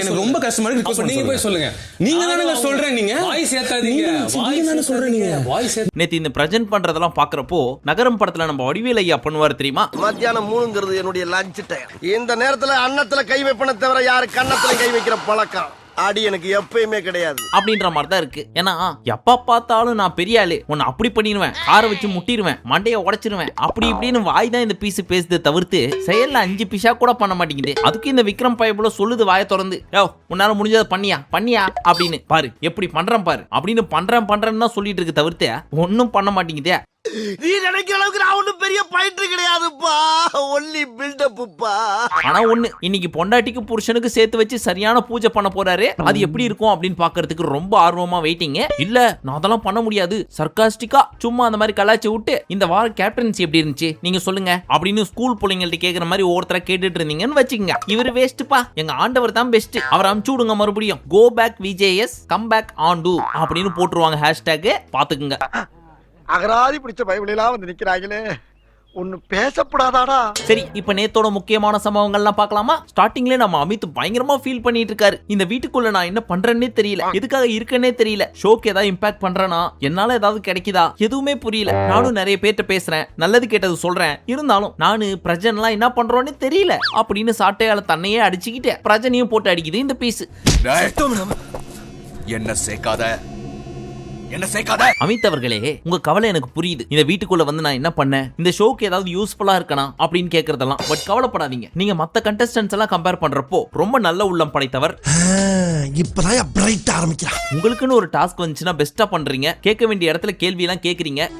எனக்கு ரொம்ப கஷ்டமா இருக்கு. ரிக்வெஸ்ட் நீங்க போய் சொல்லுங்க. நீங்க தானங்க சொல்றீங்க. நீங்க வாய்ஸ் ஏத்தாதீங்க. வாய்ஸ் தான சொல்றீங்க. வாய்ஸ் நேத்து இந்த பிரசன்ட் பண்றதெல்லாம் பாக்குறப்போ நகரம் படத்துல நம்ம வடிவேல் ஐயா பண்ணுவார் தெரியுமா? மத்தியானம் 3ங்கிறது என்னுடைய லஞ்ச் டைம். இந்த நேரத்துல அன்னத்துல கை வைப்பன தவிர யாரு கன்னத்துல கை வைக்கிற பழக்கம் அடி எனக்கு எப்பயுமே கிடையாது அப்படின்ற மாதிரி தான் இருக்கு. ஏன்னா எப்ப பார்த்தாலும் நான் பெரிய ஆளு, உன்னை அப்படி பண்ணிடுவேன், காரை வச்சு முட்டிடுவேன், மண்டையை உடைச்சிருவேன், அப்படி இப்படின்னு வாய் தான் இந்த பீஸ் பேசுது தவிர்த்து செயல்ல 5 பிசா கூட பண்ண மாட்டேங்குது. அதுக்கு இந்த விக்ரம் பையபுல சொல்லுது வாயை திறந்து, யோ உன்னால முடிஞ்சதை பண்ணியா அப்படின்னு பாரு, எப்படி பண்றேன் பாரு அப்படின்னு பண்றேன்னு தான் சொல்லிட்டு இருக்கு தவிர்த்து ஒன்னும் பண்ண மாட்டேங்குதே. நீ நினைக்கிற அளவுக்கு நான் ஒன்னும் பெரிய பயிற்று கிடையாதுப்பா, ஒன்லி பில்டப்புப்பா. ஆனா ஒண்ணு, இன்னைக்கு பொண்டாட்டிக்கு புருஷனுக்கு சேர்த்து வச்சு சரியான பூஜை பண்ண போறாரு. அது எப்படி இருக்கும் அப்படின்னு பாக்குறதுக்கு ரொம்ப ஆர்வமா வெயிட்டிங். இல்ல நான் அதெல்லாம் பண்ண முடியாது, சர்காஸ்டிக்கா சும்மா அந்த மாதிரி கலாச்சி விட்டு இந்த வாரம் கேப்டன்சி எப்படி இருந்துச்சு நீங்க சொல்லுங்க அப்படின்னு ஸ்கூல் பிள்ளைங்கள்ட்ட கேக்குற மாதிரி ஒவ்வொருத்தர கேட்டுட்டு இருந்தீங்கன்னு வச்சுக்கோங்க. இவரு வேஸ்ட்பா, எங்க ஆண்டவர் தான் பெஸ்ட், அவர் அமுச்சு விடுங்க மறுபடியும் go back VJS come back on to அப்படின்னு போட்டுருவாங்க ஹேஷ்டேக், பாத்துக்குங்க. அகராதி பிடிச்ச பைபிளெல்லாம் வந்து நிக்கிறாங்களே, ஒன்னு பேசப்படாதாடா. சரி, இப்ப நேத்தோட முக்கியமான சம்பவங்கள்லாம் பார்க்கலாமா? ஸ்டார்டிங்ல நம்ம அமித் பயங்கரமா ஃபீல் பண்ணிட்டு இருக்காரு. இந்த வீட்டுக்குள்ள நான் என்ன பண்றேன்னே தெரியல, எதுக்காக இருக்கேன்னே தெரியல, ஷோக்கு ஏதாவது இம்பாக்ட் பண்றேனா, என்னால ஏதாவது கிடைக்குதா, எதுவுமே புரியல. நானும் நிறைய பேர்ட்ட பேசுறேன், நல்லது கேட்டது சொல்றேன், இருந்தாலும் நானு பிரஜன்லாம் என்ன பண்றோன்னே தெரியல அப்படின்னு சாட்டையால தன்னையே அடிச்சுக்கிட்டு பிரஜனையும் போட்டு அடிக்குது இந்த பீஸ். என்ன சேர்க்காத அமித் அவர்களே, உங்க கவலை எனக்கு புரியுது. இந்த வீட்டுக்குள்ள வந்து நான் என்ன பண்ணேன், இந்த ஷோக்கு ஏதாவது யூஸ்ஃபுல்லா இருக்கணும் அப்படின்னு கேக்குறதெல்லாம். பட் கவலைப்படாதீங்க, நீங்க மத்த கண்டஸ்டன்ட்ஸ் எல்லாம் கம்பேர் பண்றப்போ ரொம்ப நல்ல உள்ளம் படைத்தவர். இப்பதான் பிரைட் ஆரம்பிக்கிறான். உங்களுக்குன்னு ஒரு டாஸ்க் வந்துச்சுன்னா பெஸ்டா பண்றீங்க, கேட்க வேண்டிய இடத்துல கேள்வி எல்லாம் கேக்குறீங்க.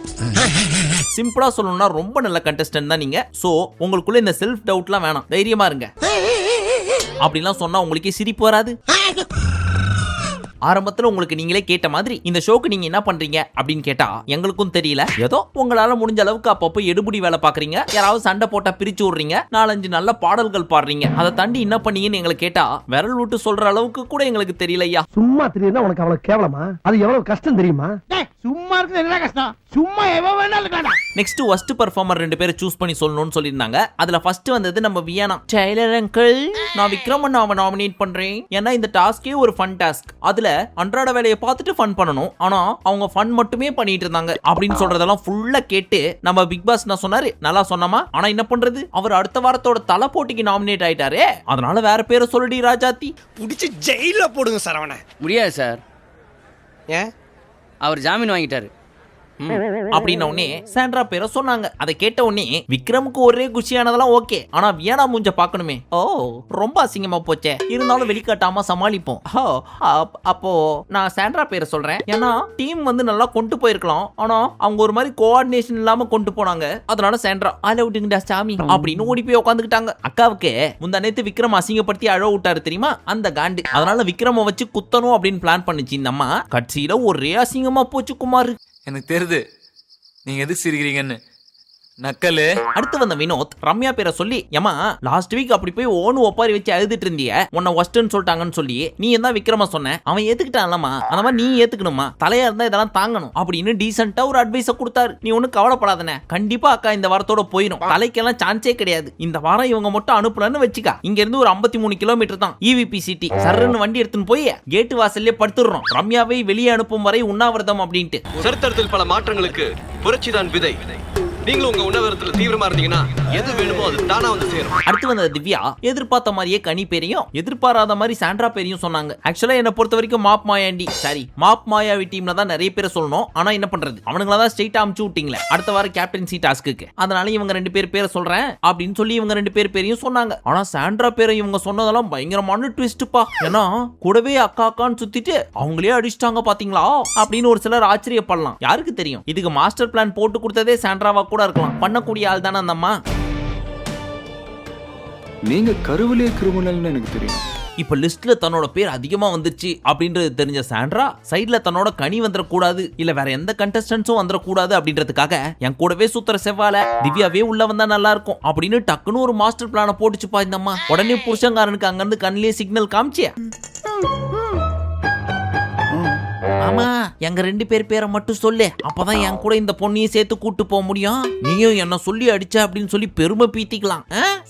சிம்பிளா சொல்லணும்னா ரொம்ப நல்ல கண்டஸ்டன்ட் தான் நீங்க. சோ உங்களுக்குள்ள இந்த செல்ஃப் டவுட்லாம் வேணாம், தைரியமா இருங்க. அப்படிலாம் சொன்னா உங்களுக்கே சிரிப்பு வராது. ஆரம்பத்துல உங்களுக்கு நீங்களே கேட்ட மாதிரி இந்த ஷோக்கு நீங்க என்ன பண்றீங்க அப்படின்னு கேட்டா எங்களுக்கும் தெரியல, ஏதோ உங்களால முடிஞ்ச அளவுக்கு அப்பப்போ எடுபடி வேலை பாக்குறீங்க, யாராவது சண்டை போட்டா பிரிச்சு விடுறீங்க, 4-5 நல்ல பாடல்கள் பாடுறீங்க, அதை தாண்டி என்ன பண்ணீங்கன்னு எங்களை கேட்டா விரல் விட்டு சொல்ற அளவுக்கு கூட எங்களுக்கு தெரியலையா. சும்மா தெரியுதா உனக்கு அவ்வளவு கேவலமா? அது எவ்வளவு கஷ்டம் தெரியுமா? சும்மா இருக்கு என்ன கஷ்டம், சும்மா எவ்வளவு வேணாலும் இருக்கடா. நெக்ஸ்ட் வர்ஸ்ட் பெர்ஃபார்மர் 2 பேரை சூஸ் பண்ணி சொல்லணும்னு சொல்லியிருந்தாங்க. அதுல ஃபர்ஸ்ட் வந்தது நம்ம வியானா. டெய்லர் அங்கிள், நான் விக்ரம் அண்ணாவை நாமினேட் பண்றேன், ஏன்னா இந்த டாஸ்கே ஒரு ஃபன் டாஸ்க், அதுல அன்றாட வேலையை பார்த்துட்டு ஃபன் பண்ணணும், ஆனா அவங்க ஃபன் மட்டுமே பண்ணிட்டு இருந்தாங்க அப்படின்னு சொல்றதெல்லாம் ஃபுல்லா கேட்டு நம்ம பிக் பாஸ் என்ன சொன்னாரு, நல்லா சொன்னமா, ஆனா என்ன பண்றது, அவர் அடுத்த வாரத்தோட தலை போட்டிக்கு நாமினேட் ஆயிட்டாரு, அதனால வேற பேரை சொல்லடி ராஜாத்தி. புடிச்சு ஜெயில போடுங்க சரவண. முடியாது சார், ஏன்? அவர் ஜாமீன் வாங்கிட்டாரு அப்படின்ன உடனே சாண்ட்ரா பேரை சொன்னாங்க. அதை கேட்ட உடனே விக்ரமுக்கு ஒரே குஷியானதெல்லாம் ஓகே, ஆனா வியானா மூஞ்ச பார்க்கணுமே, ஓ ரொம்ப அசிங்கமா போச்சே, இருந்தாலும் வெளிக்காட்டாம சமாளிப்போம். அப்போ நான் சாண்ட்ரா பேரை சொல்றேன், ஏன்னா டீம் வந்து நல்லா கொண்டு போயிருக்கலாம், ஆனா அவங்க ஒரு மாதிரி கோஆர்டினேஷன் இல்லாம கொண்டு போனாங்க, அதனால சாண்ட்ரா ஆல் அவுட்டுங்கடா சாமி அப்படின்னு ஓடி போய் உட்காந்துக்கிட்டாங்க. அக்காவுக்கு முந்தா நேத்து விக்ரம் அசிங்கப்படுத்தி அழ விட்டாரு தெரியுமா, அந்த காண்டு, அதனால விக்ரம வச்சு குத்தணும் அப்படின்னு பிளான் பண்ணுச்சு இந்த அம்மா. கட்சியில ஒரே அசிங்கமா போச்சு குமார். எனக்கு தெரியுது நீங்க எதுக்கு சிரிக்கிறீங்கன்னு. நக்கலு. அடுத்து வந்த வினோத் ரம்யா பேரை சொல்லி, ஏமா லாஸ்ட் வீக் அப்படி போய் ஓனு ஒப்பாரி வச்சு அழுதுட்டு இருந்திய, உன்னை ஒஸ்ட்னு சொல்லிட்டாங்கன்னு சொல்லி நீ என்ன விக்ரம சொன்ன, அவன் ஏத்துக்கிட்டான்லமா, அந்த மாதிரி நீ ஏத்துக்கணுமா, தலையா இருந்தா இதெல்லாம் தாங்கணும் அப்படின்னு டீசென்ட்டா ஒரு அட்வைஸ கொடுத்தாரு. நீ ஒன்னும் கவலைப்படாதனே, கண்டிப்பா அக்கா இந்த வாரத்தோட போயிடும், தலைக்கெல்லாம் சான்ஸே கிடையாது. இந்த வாரம் இவங்க மட்டும் அனுப்பலன்னு வச்சுக்கா, இங்க இருந்து ஒரு 53 கிலோமீட்டர் தான் EVP சிட்டி, சர்ன்னு வண்டி எடுத்துன்னு போய் கேட்டு வாசல்லே படுத்துடுறோம், ரம்யாவை வெளியே அனுப்பும் வரை உண்ணாவிரதம் அப்படின்ட்டு. சரித்திரத்தில் பல மாற்றங்களுக்கு புரட்சிதான் விதை. நீங்களும் உங்க உணவரத்துல தீவிரமா இருந்தீங்கன்னா எது வேணுமோ அது தானா வந்து சேரும். அடுத்து வந்த திவ்யா எதிர்பார்த்த மாதிரியே கனி பேரையும் எதிர்பாராத மாதிரி சாண்ட்ரா பேரையும் சொன்னாங்க. ஆக்சுவலா என்ன பொறுத்த வரைக்கும் மாப் மாயாவி டீம்ல தான் நிறைய பேரை சொல்லணும், ஆனா என்ன பண்றது, அவனுங்களா தான் ஸ்ட்ரைட்டா அமுச்சு விட்டீங்களே அடுத்த வாரம் கேப்டன்சி டாஸ்க்கு, அதனால இவங்க 2 பேர் பேரை சொல்றேன் அப்படின்னு சொல்லி இவங்க 2 பேர் பேரையும் சொன்னாங்க. ஆனா சாண்ட்ரா பேரை இவங்க சொன்னதெல்லாம் பயங்கரமான ட்விஸ்ட்பா, ஏன்னா கூடவே அக்கான்னு சுத்திட்டு அவங்களே அடிச்சிட்டாங்க பாத்தீங்களா அப்படின்னு ஒரு சிலர் ஆச்சரியப்படலாம். யாருக்கு தெரியும், இதுக்கு மாஸ்டர் பிளான் போட்டு கொடுத்ததே சாண்ட்ராவா கூட இருக்கலாம், பண்ணக்கூடிய ஆள் தானே அந்த அம்மா. நீங்க கருவிலே கிரிமினல்னு எனக்கு தெரியும். இப்ப லிஸ்ட்ல தன்னோட பேர் அதிகமா வந்துருச்சு அப்படின்றது தெரிஞ்ச சாண்ட்ரா சைட்ல தன்னோட கனி வந்துடக்கூடாது, இல்ல வேற எந்த கண்டஸ்டன்ஸும் வந்துடக்கூடாது அப்படின்றதுக்காக என் கூடவே சுத்துற செவ்வால திவ்யாவே உள்ள வந்தா நல்லா இருக்கும் அப்படின்னு டக்குன்னு ஒரு மாஸ்டர் பிளான போட்டுச்சுப்பா இந்த அம்மா. உடனே புருஷங்காரனுக்கு அங்கிருந்து கண்ணிலே சிக்னல் காமிச்சியா, மாமா எங்க 2 பேர் பேரை மட்டும் சொல்லு, அப்பதான் என் கூட இந்த பொண்ணையும் சேர்த்து கூட்டு போக முடியும். நீயும் என்ன சொல்லி அடிச்ச அப்படின்னு சொல்லி பெருமை பீத்திக்கலாம்.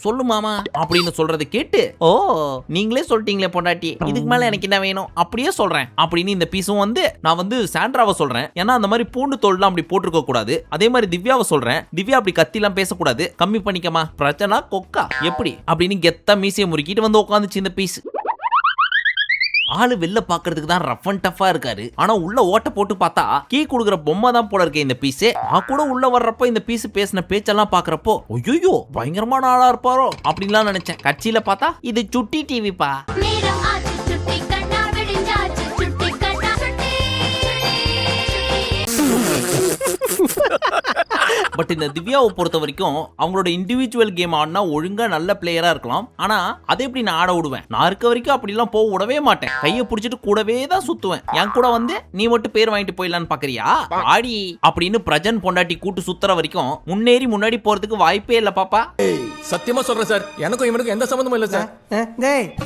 சொல்லு மாமா அப்படின்னு சொல்றதை கேட்டு, ஓ நீங்களே சொல்லிட்டீங்களே பொண்டாட்டி, இதுக்கு மேல எனக்கு என்ன வேணும், அப்படியே சொல்றேன் அப்படின்னு இந்த பீஸும் வந்து நான் வந்து சாண்ட்ராவை சொல்றேன். ஏன்னா அந்த மாதிரி பூண்டு தோல்லாம் அப்படி போட்டிருக்க கூடாது. அதே மாதிரி திவ்யாவை சொல்றேன், திவ்யா அப்படி கத்திலாம் பேசக்கூடாது, கம்மி பண்ணிக்கமா, பிரச்சனை கொக்கா எப்படி அப்படின்னு கெத்தா மீசையை முறுக்கிட்டு வந்து உட்காந்துச்சு இந்த பீஸ். ஆளு வெளில பாக்குறதுக்கு தான் ரஃப் அண்ட் டஃபா இருக்காரு, ஆனா உள்ள ஓட்ட போட்டு பார்த்தா கீ குடுக்குற பொம்மை தான் போல இருக்கே இந்த பீஸ். நான் கூட உள்ள வர்றப்ப இந்த பீஸ் பேசின பேச்செல்லாம் பாக்குறப்போ ஐயோ பயங்கரமான ஆளா இருப்பாரோ அப்படின்லாம் நினைச்சேன். கட்சியில பார்த்தா இது சுட்டி டிவிப்பா. பட் இந்த திவ்யாவை பொறுத்த வரைக்கும் அவங்களோட இண்டிவிஜுவல் கேம் ஆடினா ஒழுங்கா நல்ல பிளேயரா இருக்கலாம். ஆனா அதை எப்படி நான் ஆட விடுவேன்? நான் இருக்க வரைக்கும் அப்படிலாம் போக விடவே மாட்டேன். கையை பிடிச்சிட்டு கூடவே தான் சுத்துவேன். என் கூட வந்து நீ மட்டும் பேர் வாங்கிட்டு போயிடலான்னு பாக்குறியா ஆடி அப்படின்னு பிரஜன் பொண்டாட்டி கூட்டு சுத்துற வரைக்கும் முன்னேறி முன்னாடி போறதுக்கு வாய்ப்பே இல்ல பாப்பா. சத்தியமா சொல்றேன் சார், எனக்கும் இவனுக்கும் எந்த சம்பந்தமும் இல்ல சார்.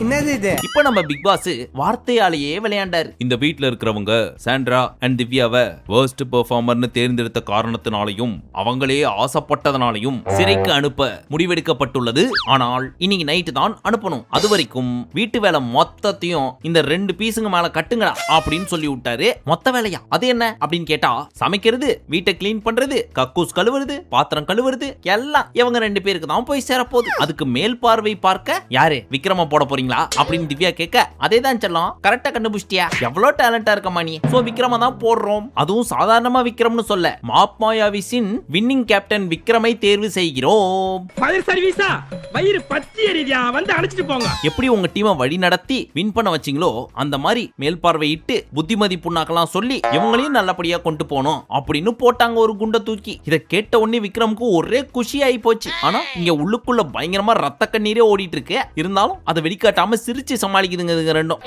என்னது இது? இப்ப நம்ம பிக் பாஸ் வார்த்தையாலேயே விளையாண்டாரு. இந்த வீட்ல இருக்கிறவங்க சாண்ட்ரா அண்ட் திவ்யாவை வர்ஸ்ட் பெர்ஃபார்மர்னு தேர்ந்தெடுத்த காரணத்தினாலையும் அவங்களே ஆசைப்பட்டதனாலையும் சிறைக்கு அனுப்ப முடிவெடுக்கப்பட்டுள்ளது. ஆனால் இன்னைக்கு நைட்டு தான் அனுப்பணும். அது வரைக்கும் வீட்டு வேலை மொத்தத்தையும் இந்த 2 பீஸுங்க மேல கட்டுங்கடா அப்படின்னு சொல்லி விட்டாரு. மொத்த வேலையா? அது என்ன அப்படின்னு கேட்டா, சமைக்கிறது, வீட்டை கிளீன் பண்றது, கக்கூஸ் கழுவுறது, பாத்திரம் கழுவுறது எல்லாம் இவங்க 2 பேருக்கு தான் போய் சேரப்போகுது. அதுக்கு மேல் பார்வை பார்க்க யாரு விக்ரம போட போறீங்களா அப்படின்னு திவ்யா கேட்க, அதேதான் செல்லம், கரெக்டா கண்டுபிடிச்சிட்டியா, எவ்வளவு டேலண்டா இருக்கமா நீ. சோ விக்ரம தான் போடுறோம். அதுவும் சாதாரணமா விக்ரம்னு சொல்ல, மாப் மாயாவிஸின் வின்னிங் கேப்டன் விக்ரமை தேர்வு செய்கிறோம். ஃபயர் சர்வீஸா வயிறு பத்தி எரியா வந்து அழைச்சிட்டு போங்க. எப்படி உங்க டீமை வழி நடத்தி வின் பண்ண வச்சீங்களோ அந்த மாதிரி மேல் பார்வையிட்டு புத்திமதி புண்ணாக்கெல்லாம் சொல்லி இவங்களையும் நல்லபடியா கொண்டு போனோம் அப்படின்னு போட்டாங்க ஒரு குண்டை தூக்கி. இதை கேட்ட உடனே விக்ரமுக்கு ஒரே குஷி ஆகி போச்சு. ஆனா இங்க உள்ளுக்குள்ள பயங்கரமா ரத்த கண்ணீரே ஓடிட்டு இருக்கு. இருந்தாலும் அதை வெளிக்காட்டாம சிரிச்சு சமாளிக்குதுங்க இதுங்க ரெண்டும்.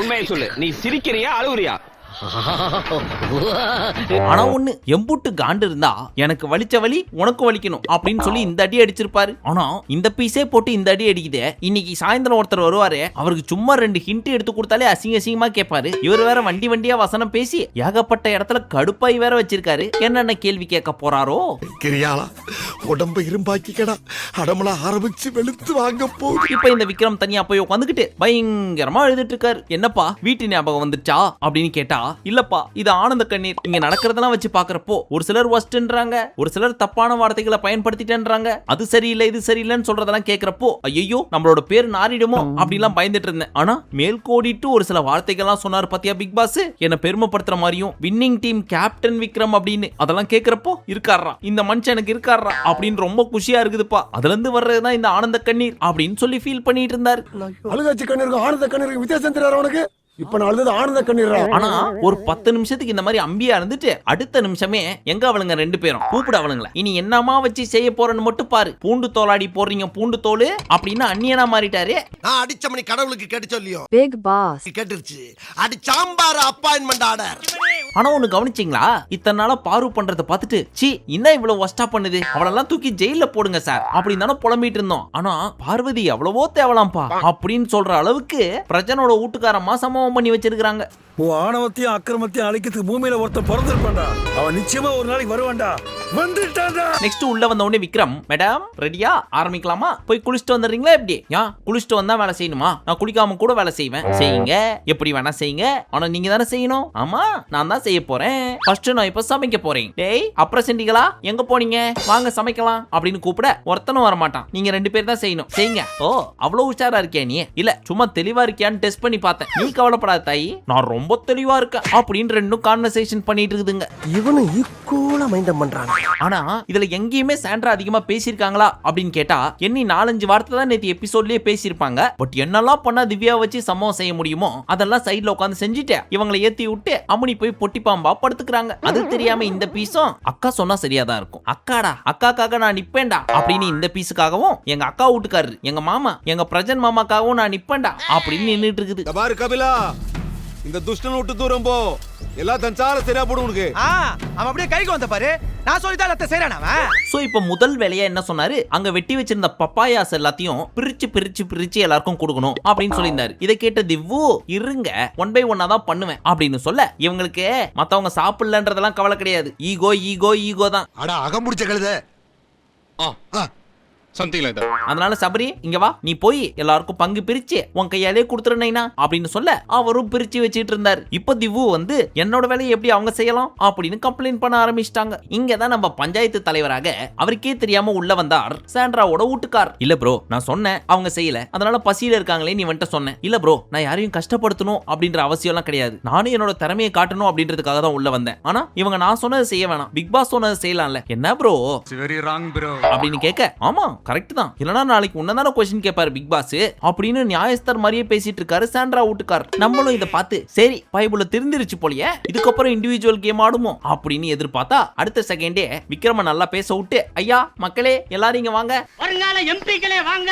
உண்மையை சொல்லு, நீ சிரிக்கிறியா அழுவுறியா? ஆனா ஒண்ணு, எம்புட்டு காண்டு இருந்தா எனக்கு வலிச்ச வலி உனக்கு வலிக்கணும் அப்படின்னு சொல்லி இந்த அடி அடிச்சிருப்பாரு. ஆனா இந்த பீஸே போட்டு இந்த அடி அடிக்குதே. இன்னைக்கு சாயந்தரம் ஒருத்தர் வருவாரு, அவருக்கு சும்மா 2 ஹிண்ட் எடுத்து கொடுத்தாலே அசிங்கமா கேட்பாரு. இவர் வேற வண்டி வண்டியா வசனம் பேசி ஏகப்பட்ட இடத்துல கடுப்பாய் வேற வச்சிருக்காரு. என்னென்ன கேள்வி கேட்க போறாரோ. கிரியாளா உடம்ப இரும்பாக்கிக்கடா, அடமலா ஆரம்பிச்சு வெளுத்து வாங்க போ. இப்ப இந்த விக்ரம் தனியா போய் உட்காந்துக்கிட்டு பயங்கரமா எழுதிட்டு இருக்காரு. என்னப்பா வீட்டு ஞாபகம் வந்துச்சா அப்படின்னு கேட்டா, இல்லப்பா இது ஆனந்த கண்ணீர். இங்க நடக்கிறதெல்லாம் வச்சு பாக்குறப்போ ஒரு சிலர் வஸ்ட்ன்றாங்க, ஒரு சிலர் தப்பான வார்த்தைகளை பயன்படுத்திட்டேன்றாங்க, அது சரியில்லை இது சரியில்லைன்னு சொல்றதெல்லாம் கேட்கிறப்போ ஐயோ நம்மளோட பேர் நாரிடுமோ அப்படிலாம் பயந்துட்டு இருந்தேன். ஆனா மேல் கோடிட்டு ஒரு சில வார்த்தைகள்லாம் சொன்னார் பாத்தியா பிக் பாஸ், என்ன பெருமைப்படுத்துற மாதிரியும் வின்னிங் டீம் கேப்டன் விக்ரம் அப்படின்னு அதெல்லாம் கேட்கிறப்போ இருக்காரா இந்த மனுஷனுக்கு இருக்காரா அப்படின்னு ரொம்ப குஷியா இருக்குதுப்பா. அதுல இருந்து வர்றதுதான் இந்த ஆனந்த கண்ணீர் அப்படின்னு சொல்லி ஃபீல் பண்ணிட்டு இருந்தாரு. அழுகாச்சி கண்ணீருக்கு ஆனந்த கண்ணீருக்கு வித்தியாசம் தெரியாது உனக்கு? இப்ப நான் அழுது ஆனந்த கண்ணீர். ஆனா ஒரு 10 நிமிஷத்துக்கு இந்த மாதிரி அம்பியா இருந்துட்டு அடுத்த நிமிஷமே எங்க அவளுங்க 2 பேரும் கூப்பிட அவளுங்கள இனி என்னமா வச்சு செய்ய போறேன்னு மட்டும் பாரு. பூண்டு தோலாடி போடுறீங்க பூண்டு தோல் அப்படின்னு அந்நியனா மாறிட்டாரு. நான் அடிச்ச மணி கடவுளுக்கு கேட்டு சொல்லியோ பிக் பாஸ் கேட்டுருச்சு. அடி சாம்பார் அப்பாயின்மெண்ட் ஆர்டர். ஆனா ஒண்ணு கவனிச்சிங்களா, இத்தனை நாளா பாரு பண்றதை பார்த்துட்டு சி இன்னும் இவ்வளவு வஸ்டா பண்ணுது, அவளெல்லாம் தூக்கி ஜெயில போடுங்க சார் அப்படின்னு தானே புலம்பிட்டு இருந்தோம். ஆனா பார்வதி எவ்வளவோ தேவலாம்பா அப்படின்னு சொல்ற அளவுக்கு பிரஜனோட வீட்டுக்காரமா சம்பவம் பண்ணி வச்சிருக்காங்க. உன் ஆணவத்தையும் அக்கிரமத்தையும் அழிக்கிறதுக்கு பூமியில ஒருத்தன் பிறந்திருப்பான்டா, அவன் நிச்சயமா ஒரு நாளைக்கு வருவான்டா, வந்துட்டான்டா. நெக்ஸ்ட் உள்ள வந்த உடனே விக்ரம், மேடம் ரெடியா ஆரம்பிக்கலாமா, போய் குளிச்சுட்டு வந்துடுறீங்களா எப்படி? குளிச்சுட்டு வந்தா வேலை செய்யணுமா? நான் குளிக்காம கூட வேலை செய்வேன். செய்யுங்க, எப்படி வேணா செய்யுங்க, ஆனா நீங்க தானே செய்யணும். ஆமா நான் தான் செய்ய போறேன். ஃபர்ஸ்ட் நான் இப்ப சமைக்க போறேன். டேய் அப்புறம் செண்டிகளா எங்க போனீங்க, வாங்க சமைக்கலாம் அப்படின்னு கூப்பிட ஒருத்தனும் வர மாட்டான். நீங்க 2 பேர் தான் செய்யணும், செய்யுங்க. ஓ அவ்வளவு உஷாரா இருக்கியா நீ? இல்ல சும்மா தெளிவா இருக்கியான்னு டெஸ்ட் பண்ணி பார்த்தேன். நீ கவலைப்படாத தாயி, நான் ரொம்ப தெளிவா இருக்கேன் அப்படின்னு 2 கான்வர்சேஷன் பண்ணிட்டு இருக்குதுங்க. இவனு ஈக்குவலா மைண்டம் பண்றான். ஆனா இதுல எங்கேயுமே சாண்ட்ரா அதிகமா பேசியிருக்காங்களா அப்படின்னு கேட்டா எண்ணி 4-5 வார்த்தை தான் நேத்து எபிசோட்லயே பேசியிருப்பாங்க. பட் என்னெல்லாம் பண்ணா திவ்யா வச்சு சம்பவம் செய்ய முடியுமோ அதெல்லாம் சைட்ல உட்காந்து செஞ்சுட்டு இவங்களை ஏத்தி விட்டு அம்மனி போய் பொட்டி பாம்பா படுத்துக்கிறாங்க. அது தெரியாம இந்த பீஸும் அக்கா சொன்னா சரியா தான் இருக்கும், அக்காடா அக்காக்காக நான் நிப்பேன்டா அப்படின்னு இந்த பீஸுக்காகவும் எங்க அக்கா வீட்டுக்காரரு எங்க மாமா எங்க பிரஜன் மாமாக்காகவும் நான் நிப்பேன்டா அப்படின்னு நின்னுட்டு இருக்குது. பாரு கபிலா, இந்த துஷ்டனை விட்டு தூரம் போ. எல்லாம் தஞ்சால சரியா போடும் உனக்கு. அவன் அப்படியே கைக்கு வந்த பாரு. நான் சொல்லிதான் அத்தை செய்யறான் அவன். சோ இப்போ முதல் வேலையா என்ன சொன்னாரு, அங்க வெட்டி வச்சிருந்த பப்பாயாஸ் எல்லாத்தையும் பிரிச்சு எல்லாருக்கும் கொடுக்கணும் அப்படின்னு சொல்லியிருந்தாரு. இதை கேட்ட திவ்வு, இருங்க 1 by 1 தான் பண்ணுவேன் அப்படின்னு சொல்ல, இவங்களுக்கு மத்தவங்க சாப்பிடலன்றதெல்லாம் கவலை கிடையாது. ஈகோ தான். அட அகமுடிச்ச கழுத. Something like that. அதனால சபரி இங்க வா, நீ போய் எல்லாருக்கும் பங்கு பிரிச்சு உன் கையாலே கொடுத்துருந்தா அப்படின்னு சொல்ல அவரும் பிரிச்சு வச்சிட்டு இருந்தாரு. இப்போ திவ்வு வந்து என்னோட வேலையை எப்படி அவங்க செய்யலாம் அப்படின்னு கம்ப்ளைண்ட் பண்ண ஆரம்பிச்சிட்டாங்க. இங்கதான் நம்ம பஞ்சாயத்து தலைவராக அவருக்கே தெரியாம உள்ள வந்தார் சாண்ட்ராவோட வீட்டுக்கார். இல்ல ப்ரோ, நான் சொன்னேன் அவங்க செய்யல, அதனால பசியில இருக்காங்களே நீ வந்துட்டு சொன்னேன். இல்ல ப்ரோ, நான் யாரையும் கஷ்டப்படுத்தணும் அப்படின்ற அவசியம் எல்லாம் கிடையாது, நானும் என்னோட திறமையை காட்டணும் அப்படின்றதுக்காக தான் உள்ள வந்தேன். ஆனா இவங்க நான் சொன்னதை செய்ய வேணாம், பிக் பாஸ் சொன்னதை செய்யலாம்ல, என்ன ப்ரோ வெரி ராங் ப்ரோ அப்படின்னு கேட்க, ஆமா கரெக்ட் தான், இல்லனா நாளைக்கு உன்னதான क्वेश्चन கேட்பாரு பிக் பாஸ் அப்படின்னு நியாயஸ்தர் மாதிரியே பேசிட்டு இருக்காரு சாண்ட்ரா வீட்டுக்கார். நம்மளும் இத பார்த்து சரி பைபிள்ல தெரிஞ்சிருச்சு போலயே, இதுக்கப்புறம் இண்டிவிஜுவல் கேம் ஆடுமோ அப்படின்னு எதிர்பார்த்தா அடுத்த செகண்டே விக்ரம நல்லா பேச விட்டு, ஐயா மக்களே எல்லாரும் இங்க வாங்க, வருங்கால எம்பிக்களே வாங்க,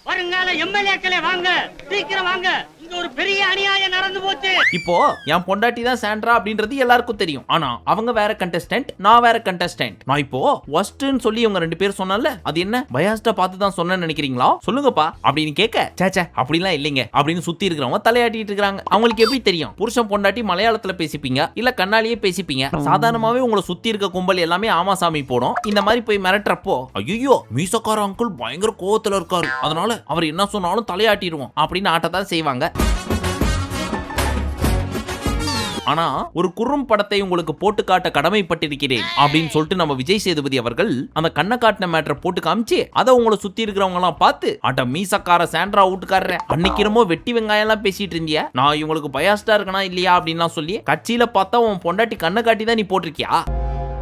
வருங்கால எம்எல்ஏக்களே வாங்க, சீக்கிரம் வாங்க, இங்க ஒரு பெரிய அநியாயம் நடந்து போச்சு. இப்போ என் பொண்டாட்டி தான் சாண்ட்ரா அப்படின்றது எல்லாருக்கும் தெரியும். ஆனா அவங்க வேற கண்டஸ்டன்ட், நான் வேற கண்டஸ்டன்ட். நான் இப்போ ஒஸ்ட்னு சொல்லி இவங்க 2 பேர் சொன்னால, அது என்ன பயாஸ்டா பார்த்து தான் சொன்னேன்னு நினைக்கிறீங்களா, சொல்லுங்கப்பா அப்படின்னு கேட்க, சேச்சே அப்படிலாம் இல்லைங்க அப்படின்னு சுத்தி இருக்கிறவங்க தலையாட்டிட்டு இருக்காங்க. அவங்களுக்கு எப்படி தெரியும் புருஷன் பொண்டாட்டி மலையாளத்துல பேசிப்பீங்க இல்ல கண்ணாலேயே பேசிப்பீங்க, சாதாரணமாவே உங்களை சுத்தி இருக்க கும்பல் எல்லாமே ஆமாசாமி போடும். இந்த மாதிரி போய் மிரட்டுறப்போ, ஐயோ மீசக்கார அங்கிள் பயங்கர கோவத்துல இருக்காரு, அதனால அவர் என்ன சொன்னாலும் தலையாட்டிடுவோம் அப்படின்னு ஆட்டத்தான் செய்வாங்க. ஆனா ஒரு குறும் படத்தை உங்களுக்கு போட்டு காட்ட கடமைப்பட்டிருக்கிறேன் அப்படின்னு சொல்லிட்டு நம்ம விஜய் சேதுபதி அவர்கள் அந்த கண்ணை காட்டின மேட்டரை போட்டு காமிச்சு அதை உங்களை சுத்தி இருக்கிறவங்க எல்லாம் பார்த்து, அட மீசக்கார சாண்ட்ரா வீட்டுக்காரர் அன்னைக்கு என்னமோ வெட்டி வெங்காயம் எல்லாம் பேசிட்டு இருந்தியா, நான் இவங்களுக்கு பயாஸ்டா இருக்கனா இல்லையா அப்படின்லாம் சொல்லி கட்சியில பார்த்தா உன் பொண்டாட்டி கண்ணை காட்டி தான் நீ போட்டிருக்கியா,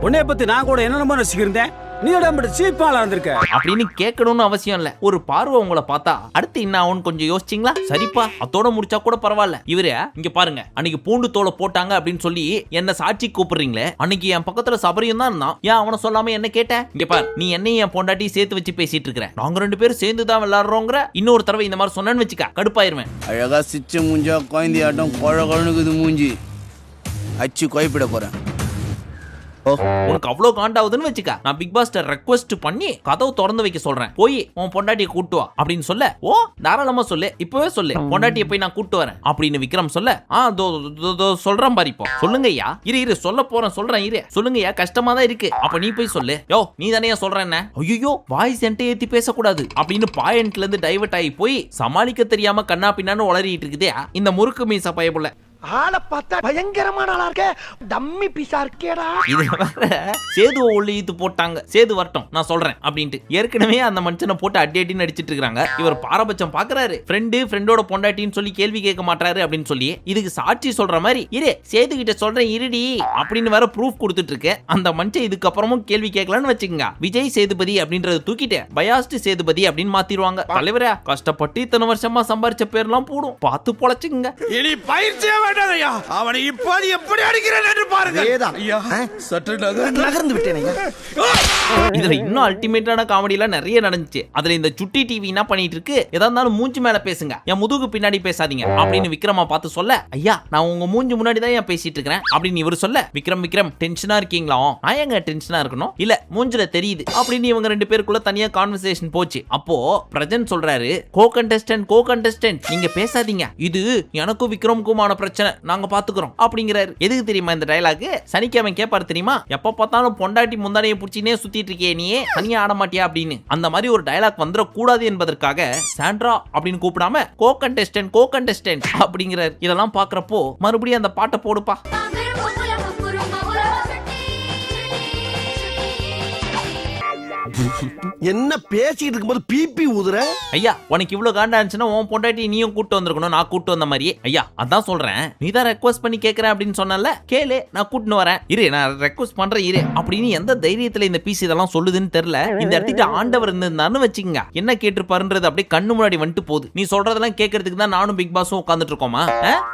உன்னைய பத்தி நான் கூட என்ன ரசிக்கிறேன், நீ சீப்பாளா இருந்திருக்க அப்படின்னு கேட்கணும்னு அவசியம் இல்ல. ஒரு பார்வை உங்களை பார்த்தா அடுத்து என்ன ஆகும்னு கொஞ்சம் யோசிச்சிங்களா? சரிப்பா அதோட முடிச்சா கூட பரவாயில்ல, இவரு இங்க பாருங்க அன்னைக்கு பூண்டு தோலை போட்டாங்க அப்படின்னு சொல்லி என்ன சாட்சி கூப்பிடுறீங்களே, அன்னைக்கு என் பக்கத்துல சபரியும் தான் இருந்தான், ஏன் அவனை சொல்லாம என்ன கேட்ட? இங்க பாரு, நீ என்னையும் என் பொண்டாட்டி சேர்த்து வச்சு பேசிட்டு இருக்கிற, நாங்க 2 பேரும் சேர்ந்து தான் விளையாடுறோங்கிற, இன்னொரு தடவை இந்த மாதிரி சொன்னேன்னு வச்சுக்க கடுப்பாயிருவேன். அழகா சிச்ச மூஞ்சா குழந்தையாட்டம் குழகுது மூஞ்சி அச்சு குழப்பிட போறேன். உனக்கு அவ்வளவு காண்டாவுதுன்னு வச்சுக்க, நான் பிக் பாஸ் ரெக்வெஸ்ட் பண்ணி கதவு திறந்து வைக்க சொல்றேன், போய் உன் பொண்டாட்டியை கூட்டு வா அப்படின்னு சொல்ல, ஓ தாராளமா சொல்லு, இப்பவே சொல்லு, பொண்டாட்டியை போய் நான் கூட்டு வரேன் அப்படின்னு விக்ரம் சொல்ல, சொல்றேன் பாரு, இப்போ சொல்லுங்க ஐயா, இரு சொல்ல போறேன், சொல்றேன் இரு, சொல்லுங்க ஐயா, கஷ்டமா தான் இருக்கு, அப்ப நீ போய் சொல்லு, யோ நீ தானே சொல்றேன், ஐயோ வாய்ஸ் என்கிட்ட ஏத்தி பேசக்கூடாது அப்படின்னு பாயிண்ட்ல இருந்து டைவர்ட் ஆகி போய் சமாளிக்க தெரியாம கண்ணா பின்னான்னு உளறிட்டு இருக்குதே இந்த முறுக்கு மீச பயப்புள்ள. ஆளை பார்த்தா பயங்கரமான ஆளா இருக்க, டம்மி பீஸா இருக்கேடா. இது சேதுவை உள்ளித்து போட்டாங்க, சேது வரட்டும் நான் சொல்றேன் அப்படின்ட்டு ஏற்கனவே அந்த மனுஷனை போட்டு அடி அடிச்சிட்டு இருக்காங்க. இவர் பாரபட்சம் பாக்குறாரு, ஃப்ரெண்டோட பொண்டாட்டின்னு சொல்லி கேள்வி கேட்க மாட்டாரு அப்படின்னு சொல்லி இதுக்கு சாட்சி சொல்ற மாதிரி, இரு சேது கிட்ட சொல்றேன் இருடி அப்படின்னு வேற ப்ரூஃப் கொடுத்துட்டு இருக்கு. அந்த மனுஷன் இதுக்கப்புறமும் கேள்வி கேட்கலான்னு வச்சுக்கோங்க, விஜய் சேதுபதி அப்படின்றத தூக்கிட்டு பயாஸ்ட் சேதுபதி அப்படின்னு மாத்திடுவாங்க. தலைவரா கஷ்டப்பட்டு இத்தனை வருஷமா சம்பாரிச்ச பேர்லாம் போடும், பார்த்து பொழைச்சுங்க. இனி பயிற்சியே வேண்டாதையா, அவனை இப்போது எப்படி அடிக்கிறேன் என்று பாருங்க. ஐயா சற்று நகர்ந்து விட்டேன். இதுல இன்னும் அல்டிமேட்டான காமெடி எல்லாம் நிறைய நடந்துச்சு. அதுல இந்த சுட்டி டிவி என்ன பண்ணிட்டு இருக்கு, எதா இருந்தாலும் மூஞ்சி மேல பேசுங்க, என் முதுகு பின்னாடி பேசாதீங்க அப்படின்னு விக்ரமா பார்த்து சொல்ல, ஐயா நான் உங்க மூஞ்சி முன்னாடி தான் ஏன் பேசிட்டு இருக்கிறேன் அப்படின்னு இவர் சொல்ல, விக்ரம் டென்ஷனா இருக்கீங்களா, நான் எங்க டென்ஷனா இருக்கணும், இல்ல மூஞ்சில தெரியுது அப்படின்னு இவங்க 2 பேருக்குள்ள தனியா கான்வர்சேஷன் போச்சு. அப்போ பிரஜன் சொல்றாரு, கோ கண்டஸ்டன்ட் நீங்க பேசாதீங்க, இது எனக்கும் விக்ரமுக்குமான பிரச்சனை, நாங்க பாத்துக்கிறோம் அப்படிங்கிறாரு. எதுக்கு தெரியுமா இந்த டயலாக்? சனிக்கிழமை கேட்பாரு தெரியுமா, எப்ப பார்த்தாலும் பொண்டாட்டி முந்தானையை புடிச்சினே சுத்திட்டு இருக்கே நீ தனியா ஆட மாட்டியா அப்படின்னு. அந்த மாதிரி ஒரு டயலாக் வந்துட கூடாது என்பதற்காக சாண்ட்ரா அப்படின்னு கூப்பிடாம கோ கண்டஸ்டன்ட் அப்படிங்கிறாரு. இதெல்லாம் பாக்குறப்போ மறுபடியும் அந்த பாட்டை போடுப்பா. என்ன பேசிட்டு இருக்கும்போது பிபி ஊதுற? ஐயா உனக்கு இவ்வளவு காண்டா இருந்துச்சுன்னா உன் பொண்டாட்டி நீயும் கூட்டு வந்திருக்கணும், நான் கூட்டு வந்த மாதிரி. ஐயா அதான் சொல்றேன், நீ தான் ரெக்வஸ்ட் பண்ணி கேட்கறேன் அப்படின்னு சொன்னல, கேளு நான் கூட்டின்னு வரேன், இரு நான் ரெக்வஸ்ட் பண்றேன் இரு அப்படின்னு எந்த தைரியத்துல இந்த பீஸ் இதெல்லாம் சொல்லுதுன்னு தெரியல. இந்த இடத்துக்கு ஆண்டவர் இருந்தான்னு வச்சுக்கங்க, என்ன கேட்டிருப்பாருன்றது அப்படியே கண்ணு முன்னாடி வந்துட்டு போகுது. நீ சொல்றதெல்லாம் கேட்கறதுக்கு தான் நானும் பிக் பாஸும் உட்காந்துட்டு இருக்கோமா,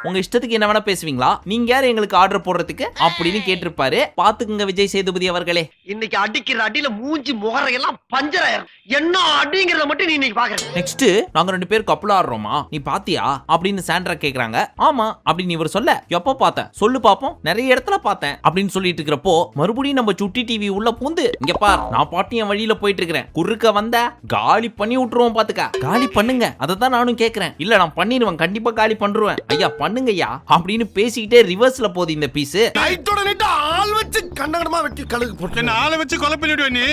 உங்க இஷ்டத்துக்கு என்ன வேணா பேசுவீங்களா, நீங்க யாரு எங்களுக்கு ஆர்டர் போடுறதுக்கு அப்படின்னு கேட்டிருப்பாரு. பாத்துக்குங்க விஜய் சேதுபதி அவர்களே, இன்னைக்கு அடிக்கிற அடியில மூஞ்சி முகரையெல்லாம் பஞ்சர் ஆயிரும். என்ன அடிங்கிறத மட்டும் நீ இன்னைக்கு பாக்குற. நெக்ஸ்ட் நாங்க 2 பேர் கப்பல் ஆடுறோமா, நீ பாத்தியா அப்படின்னு சாண்ட்ரா கேக்குறாங்க. ஆமா அப்படின்னு இவர் சொல்ல, எப்ப பார்த்தேன் சொல்லு பாப்போம், நிறைய இடத்துல பார்த்தேன் அப்படின்னு சொல்லிட்டு இருக்கிறப்போ மறுபடியும் நம்ம சுட்டி டிவி உள்ள பூந்து, இங்க பார் நான் பாட்டு என் வழியில போயிட்டு இருக்கிறேன், குறுக்க வந்த காலி பண்ணி விட்டுருவோம் பாத்துக்க. காலி பண்ணுங்க, அதை தான் நானும் கேக்குறேன். இல்ல நான் பண்ணிடுவேன், கண்டிப்பா காலி பண்றேன் ஐயா, பண்ணுங்க ஐயா அப்படின்னு பேசிக்கிட்டே ரிவர்ஸ்ல போகுது இந்த பீஸ். நைட்டோட நைட் ஆள் வச்சு கண்டகடமா வெட்டி கழுகு போட்டு ஆளை வச்சு கொலை பண்ணிடுவேன் நீ.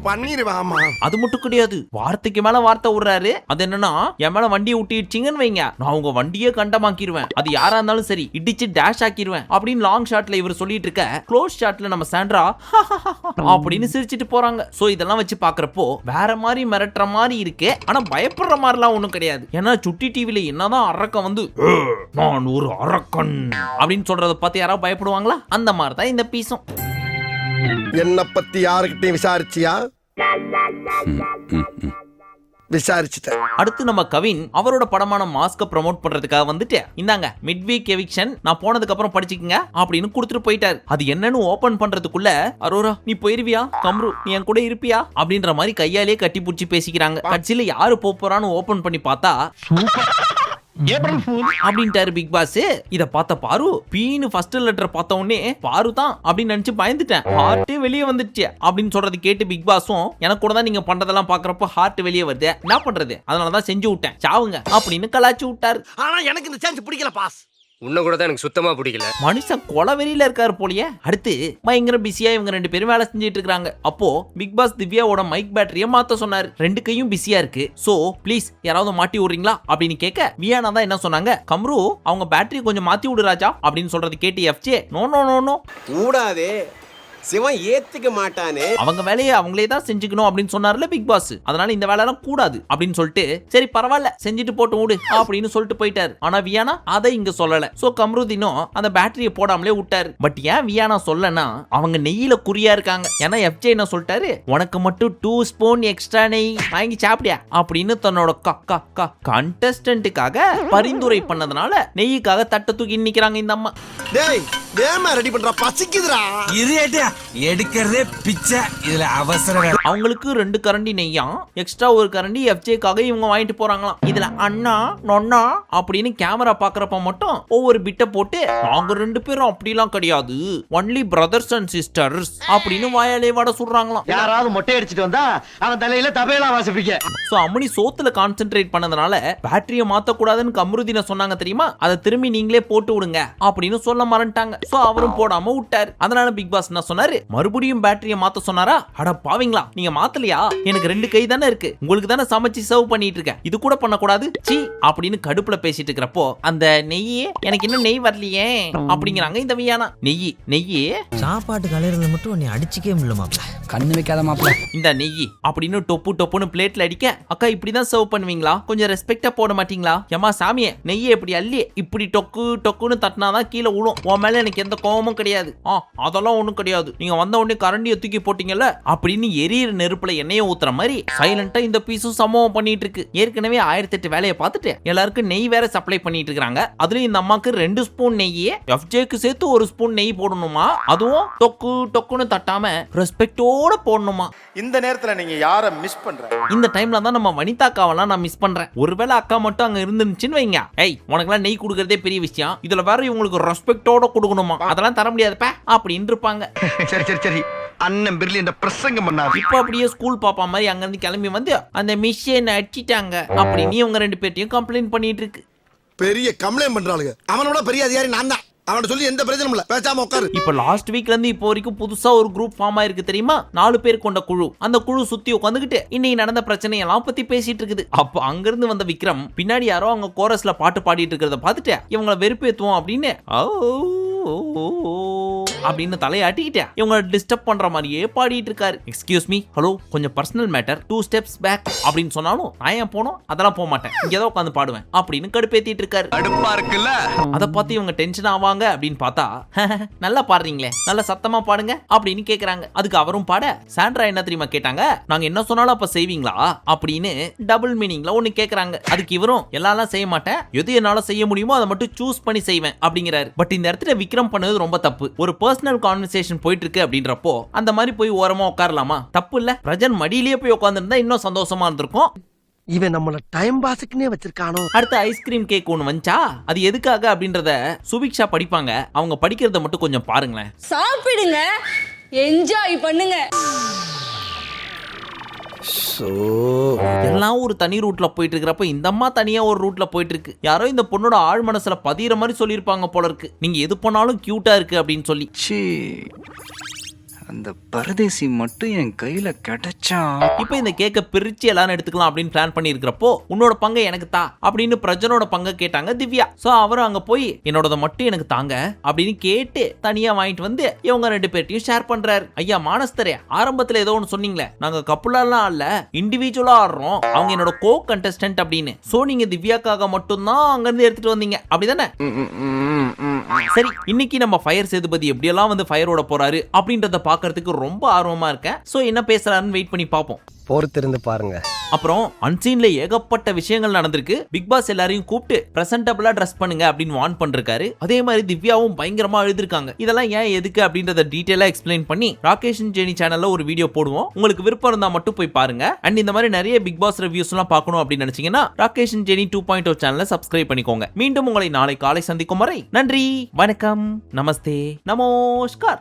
பண்ணிடுவேன். ஆமா அது மட்டும் கிடையாது, வார்த்தைக்கு மேல வார்த்தை விடுறாரு. அது என்னன்னா, என் மேல வண்டியை விட்டுச்சிங்கன்னு வைங்க, நான் உங்க வண்டியே கண்டமாக்கிடுவேன், அது யாரா இருந்தாலும் சரி இடிச்சு டேஷ் ஆக்கிடுவேன் அப்படின்னு லாங் ஷாட்ல இவர் சொல்லிட்டு இருக்க, க்ளோஸ் ஷாட்ல நம்ம சாண்ட்ரா அப்படின்னு சிரிச்சிட்டு போறாங்க. சோ இதெல்லாம் வச்சு பாக்குறப்போ வேற மாதிரி மிரட்டுற மாதிரி இருக்கு, ஆனா பயப்படுற மாதிரிலாம் ஒண்ணும் கிடையாது. ஏன்னா சுட்டி டிவில என்னதான் அரக்கம் வந்து நான் ஒரு அரக்கன் அப்படின்னு சொல்றத பார்த்து யாராவது பயப்படுவாங்களா? அந்த மாதிரி தான் இந்த பீஸும். என்ன பத்தி யாருக்கிட்டையும் விசாரிச்சியா? விசாரிச்சுட்டேன். அடுத்து நம்ம கவின் அவரோட படமான மாஸ்க ப்ரோமோட் பண்றதுக்காக வந்துட்டு, இந்தாங்க மிட் வீக் எவிக்ஷன், நான் போனதுக்கு அப்புறம் படிச்சுக்கங்க அப்படின்னு கொடுத்துட்டு போயிட்டாரு. அது என்னன்னு ஓபன் பண்றதுக்குள்ள, அரோரா நீ போயிருவியா, கம்ரு நீ என் கூட இருப்பியா அப்படின்ற மாதிரி கையாலேயே கட்டி புடிச்சு பேசிக்கிறாங்க. கட்சியில யாரு போறான்னு ஓபன் பண்ணி பார்த்தா அப்படின்ட்டாரு பிக் பாஸ். இத பார்த்த பாரு பீனு ஃபர்ஸ்ட் லெட்டர் பார்த்த உடனே பாரு தான் அப்படின்னு நினைச்சு பயந்துட்டேன். ஹார்ட் வெளியே வந்துடுச்சு அப்படின்னு சொல்றது கேட்டு பிக் பாஸும், எனக்கு கூட தான் நீங்க பண்றதெல்லாம் பாக்குறப்போ ஹார்ட் வெளியே வருது, என்ன பண்றது, அதனாலதான் செஞ்சு விட்டேன், சாவுங்க அப்படின்னு கலாச்சு விட்டாரு. ஆனா எனக்கு இந்த சான்ஸ் பிடிக்கல பாஸ். உன்ன கூட தான் எனக்கு சுத்தமா பிடிக்கல. மனுஷன் கொலவெறியில இருக்காரு போலயே. அடுத்து பயங்கர பிஸியா இவங்க 2 பேரும் வேலை செஞ்சுட்டு இருக்காங்க. அப்போ பிக் பாஸ் திவ்யாவோட மைக் பேட்டரிய மாத்த சொன்னாரு. 2 கையும் பிஸியா இருக்கு, சோ ப்ளீஸ் யாராவது மாட்டி விடுறீங்களா அப்படின்னு கேட்க, வியானா தான் என்ன சொன்னாங்க, கம்ரு அவங்க பேட்டரி கொஞ்சம் மாத்தி விடு ராஜா அப்படின்னு சொல்றது கேட்டு FJ no no no no கூடாதே, சிவன் ஏத்துக்க மாட்டானே, அவங்க வேலையை அவங்களே தான் செஞ்சுக்கணும் அப்படின்னு சொன்னார்ல பிக் பாஸ், அதனால இந்த வேலை எல்லாம் கூடாது அப்படின்னு சொல்லிட்டு, சரி பரவாயில்ல செஞ்சுட்டு போட்டு விடு அப்படின்னு சொல்லிட்டு போயிட்டாரு. ஆனா வியானா அதை இங்க சொல்லல. சோ கம்ருதீனும் அந்த பேட்டரியை போடாமலே விட்டாரு. பட் ஏன் வியானா சொல்லனா, அவங்க நெய்யில குறியா இருக்காங்க. ஏன்னா எஃப்ஜே என்ன சொல்லிட்டாரு, உனக்கு மட்டும் 2 ஸ்பூன் எக்ஸ்ட்ரா நெய் வாங்கி சாப்பிடியா அப்படின்னு தன்னோட கண்டஸ்டன்ட்டுக்காக பரிந்துரை பண்ணதுனால நெய்யுக்காக தட்டை தூக்கி நிக்கிறாங்க இந்த அம்மா. டேய் வேமா ரெடி பண்றா, பசிக்குதுடா. எடுக்கிறதே பிச்சை, இதுல அவசரம். அவங்களுக்கு 2 கரண்டி நெய்யா, எக்ஸ்ட்ரா ஒரு கரண்டி எஃப்ஜேக்காக இவங்க வாங்கிட்டு போறாங்களாம். இதுல அண்ணா நொண்ணா அப்படின்னு கேமரா பாக்குறப்ப மட்டும் ஒவ்வொரு பிட்ட போட்டு, நாங்க 2 பேரும் அப்படிலாம் கிடையாது, ஒன்லி பிரதர்ஸ் அண்ட் சிஸ்டர்ஸ் அப்படின்னு வாயாலே வட சொல்றாங்களாம். யாராவது மொட்டை அடிச்சிட்டு வந்தா அவன் தலையில தபையெல்லாம் வாசிப்பீங்க. சோ அம்மனி சோத்துல கான்சென்ட்ரேட் பண்ணதுனால பேட்டரியை மாத்த கூடாதுன்னு கம்ருதீன சொன்னாங்க தெரியுமா, அதை திரும்பி நீங்களே போட்டு விடுங்க அப்படின்னு சொல்ல மறந்துட்டாங்க. சோ அவரும் போடாம விட்டாரு. அதனால பிக் பாஸ் என்ன சொன்னாரு, மறுபடியும் பேட்டரியை மாத்த சொன்னாரா, அட பாவீங்களா நீங்க மாத்தலையா, எனக்கு 2 கை தானே இருக்கு, உங்களுக்கு தானே சமைச்சு சர்வ் பண்ணிட்டு இருக்கேன், இது கூட பண்ண கூடாது சீ அப்படின்னு கடுப்புல பேசிட்டு இருக்கிறப்போ, அந்த நெய்யே எனக்கு இன்னும் நெய் வரலையே அப்படிங்கிறாங்க இந்த வியானா. நெய்யே சாப்பாட்டு கலையில மட்டும் நீ அடிச்சுக்கே முடியல மாப்ள, கண்ணு வைக்காத மாப்பிள்ள. இந்த நெய் அப்படின்னு டொப்புன்னு பிளேட்ல அடிக்க, அக்கா இப்படிதான் சர்வ் பண்ணுவீங்களா, கொஞ்சம் ரெஸ்பெக்டா போட மாட்டீங்களா, ஏமா சாமியே நெய்யை எப்படி அள்ளி இப்படி டொக்குன்னு தட்டினாதான் கீழே விழும், உன் மேல எனக்கு எந்த கோபமும் கிடையாது, அதெல்லாம் ஒண்ணும் கிடையாது, நீங்க வந்த உடனே கரண்டியை தூக்கி போட்டீங்கல்ல அப்படின்னு எரியிற நெருப்புல எண்ணெயை ஊத்துற மாதிரி சைலண்டா இந்த பீஸும் சம்பவம் பண்ணிட்டு இருக்கு. ஏற்கனவே 1008 வேலையை பார்த்துட்டு எல்லாருக்கும் நெய் வேற சப்ளை பண்ணிட்டு இருக்காங்க. அதுலயும் இந்த அம்மாக்கு 2 ஸ்பூன் நெய்யே, எஃப்ஜேக்கு சேர்த்து 1 ஸ்பூன் நெய் போடணுமா, அதுவும் டொக்குன்னு தட்டாம ரெஸ்பெக்டோட போடணுமா. இந்த நேரத்துல நீங்க யார மிஸ் பண்ற? இந்த டைம்ல தான் நம்ம வனிதாக்காவெல்லாம் நான் மிஸ் பண்றேன். ஒருவேளை அக்கா மட்டும் அங்க இருந்துச்சுன்னு வைங்க, ஏய் உனக்கெல்லாம் நெய் கொடுக்கறதே பெரிய விஷயம், இதுல வேற இவங்களுக்கு ரெஸ்பெக்டோட கொடுக்கணுமா, அதெல்லாம் தர முடியாதுப்பா அப்படின்னு இருப்பாங்க. சரி அண்ணன் பிரில்லியன்ட் பிரசங்கம் பண்ணாரு. இப்ப அப்படியே ஸ்கூல் பாப்பா மாதிரி அங்க இருந்து கிளம்பி வந்து அந்த மிஷினை அடிச்சிட்டாங்க அப்படின்னு இவங்க 2 பேர்ட்டையும் கம்ப்ளைண்ட் பண்ணிட்டு இருக்கு. பெரிய கம்ப்ளைண்ட் பண்றாளுங்க. அவனோட பெரிய அதிகாரி நான் தான். அவன் சொல்லி எந்த பிரச்சனையும் இல்ல, பேசாம உட்காரு. இப்ப லாஸ்ட் வீக்ல இருந்து இப்போ வரைக்கும் புதுசா ஒரு குரூப் ஃபார்ம் ஆயிருக்கு தெரியுமா, 4 பேர் கொண்ட குழு. அந்த குழு சுத்தி உட்காந்துக்கிட்டு இன்னைக்கு நடந்த பிரச்சனையெல்லாம் பத்தி பேசிட்டு இருக்குது. அப்ப அங்க இருந்து வந்த விக்ரம் பின்னாடி யாரோ அவங்க கோரஸ்ல பாட்டு பாடிட்டு இருக்கிறத பார்த்துட்டு இவங்களை வெறுப்பேத்துவோம் அப்படின்னு அப்படின்னு தலையாட்டிக்கிட்டேன் இவங்க டிஸ்டர்ப் பண்ற மாதிரியே பாடிட்டு இருக்காரு. எக்ஸ்கியூஸ் மீ, ஹலோ கொஞ்சம் பர்சனல் மேட்டர், 2 ஸ்டெப்ஸ் பேக் அப்படின்னு சொன்னாலும் நான் ஏன் போனோம், அதெல்லாம் போக மாட்டேன், இங்க ஏதோ உட்காந்து பாடுவேன் அப்படின்னு கடுப்பேத்திட்டு இருக்காரு. அடுப்பா இருக்குல்ல, அதை பார்த்து இவங்க டென்ஷன் ஆவாங்க அப்படின்னு பார்த்தா, நல்லா பாடுறீங்களே நல்லா சத்தமா பாடுங்க அப்படின்னு கேக்குறாங்க. அதுக்கு அவரும் பாட, சாண்ட்ரா என்ன தெரியுமா கேட்டாங்க, நாங்க என்ன சொன்னாலும் அப்ப செய்வீங்களா அப்படின்னு டபுள் மீனிங்ல ஒன்னு கேக்குறாங்க. அதுக்கு இவரும் எல்லாம் செய்ய மாட்டேன், எது என்னால செய்ய முடியுமோ அதை மட்டும் சூஸ் பண்ணி செய்வேன் அப்படிங்கிறாரு. பட் இந்த இடத்துல விக்ரம் பண்ணது ரொம்ப தப்பு. ஒரு பர்சனல் கான்வர்சேஷன் போயிட்டு இருக்கு அப்படின்றப்போ அந்த மாதிரி போய் ஓரமா உட்காரலாமா? தப்பு இல்ல. பிரஜன் மடியிலேயே போய் உட்கார்ந்திருந்தா இன்னும் சந்தோஷமா இருந்திருக்கும். இவன் நம்மள டைம் பாஸ்க்குனே வச்சிருக்கானோ. அடுத்து ஐஸ்கிரீம் கேக் ஒன்று வந்துச்சா, அது எதுக்காக அப்படின்றத சுபிக்ஷா படிப்பாங்க. அவங்க படிக்கிறத மட்டும் கொஞ்சம் பாருங்களேன். சாப்பிடுங்க, என்ஜாய் பண்ணுங்க. எல்லாம் ஒரு தனி ரூட்ல போயிட்டு இருக்கிறப்ப இந்த அம்மா தனியா ஒரு ரூட்ல போயிட்டு இருக்கு. யாரோ இந்த பொண்ணோட ஆழ் மனசுல பதிகிற மாதிரி சொல்லியிருப்பாங்க போல இருக்கு. நீங்க எது பண்ணாலும் கியூட்டா இருக்கு அப்படின்னு சொல்லி. அந்த பரதேசி மட்டும் என் கையில கிடைச்சா. இப்போ இந்த கேக்க பிரிச்சு எல்லாரும் எடுத்துக்கலாம் அப்படின்னு பிளான் பண்ணி இருக்கிறப்போ உன்னோட பங்கை எனக்கு தா அப்படின்னு பிரஜனோட பங்கை கேட்டாங்க திவ்யா. சோ அவரும் அங்க போய் என்னோட மட்டும் எனக்கு தாங்க அப்படின்னு கேட்டு தனியா வாங்கிட்டு வந்து இவங்க 2 பேர்ட்டையும் ஷேர் பண்றாரு. ஐயா மானஸ்தரே, ஆரம்பத்துல ஏதோ ஒன்று சொன்னீங்களே, நாங்க கப்புலாம் இல்ல இண்டிவிஜுவலா ஆடுறோம், அவங்க என்னோட கோ கண்டஸ்டன்ட் அப்படின்னு. சோ நீங்க திவ்யாக்காக மட்டும்தான் அங்க இருந்து எடுத்துட்டு வந்தீங்க அப்படிதானே? சரி, இன்னைக்கு நம்ம ஃபயர் சேதுபதி எப்படியெல்லாம் வந்து ஃபயரோட போறாரு அப்படின்றத பார்க்கிறதுக்கு ரொம்ப ஆர்வமா இருக்கேன். சோ என்ன பேசுறாருன்னு வெயிட் பண்ணி பார்ப்போம். பொறுத்திருந்து பாருங்க. அப்புறம் அன்சீன்ல ஏகப்பட்ட விஷயங்கள் நடந்திருக்கு. பிக் பாஸ் எல்லாரையும் கூப்பிட்டு பிரசன்டபிளா ட்ரெஸ் பண்ணுங்க அப்படின்னு வார்ன் பண்ணிருக்காரு. அதே மாதிரி திவ்யாவும் பயங்கரமா எழுதிருக்காங்க. இதெல்லாம் ஏன் எதுக்கு அப்படின்றத டீடைலா எக்ஸ்பிளைன் பண்ணி ராகேஷ் அண்ட் ஜெனி சேனல்ல ஒரு வீடியோ போடுவோம். உங்களுக்கு விருப்பம் இருந்தா மட்டும் போய் பாருங்க. அண்ட் இந்த மாதிரி நிறைய பிக் பாஸ் ரிவ்யூஸ் எல்லாம் பார்க்கணும் அப்படின்னு நினைச்சீங்கன்னா ராகேஷ் அண்ட் ஜெனி 2.0 சேனலை சப்ஸ்கிரைப் பண்ணிக்கோங்க. மீண்டும் உங்களை நாளை காலை சந்திக்கும் வரை நன்றி, வணக்கம், நமஸ்தே, நமோஸ்கார்.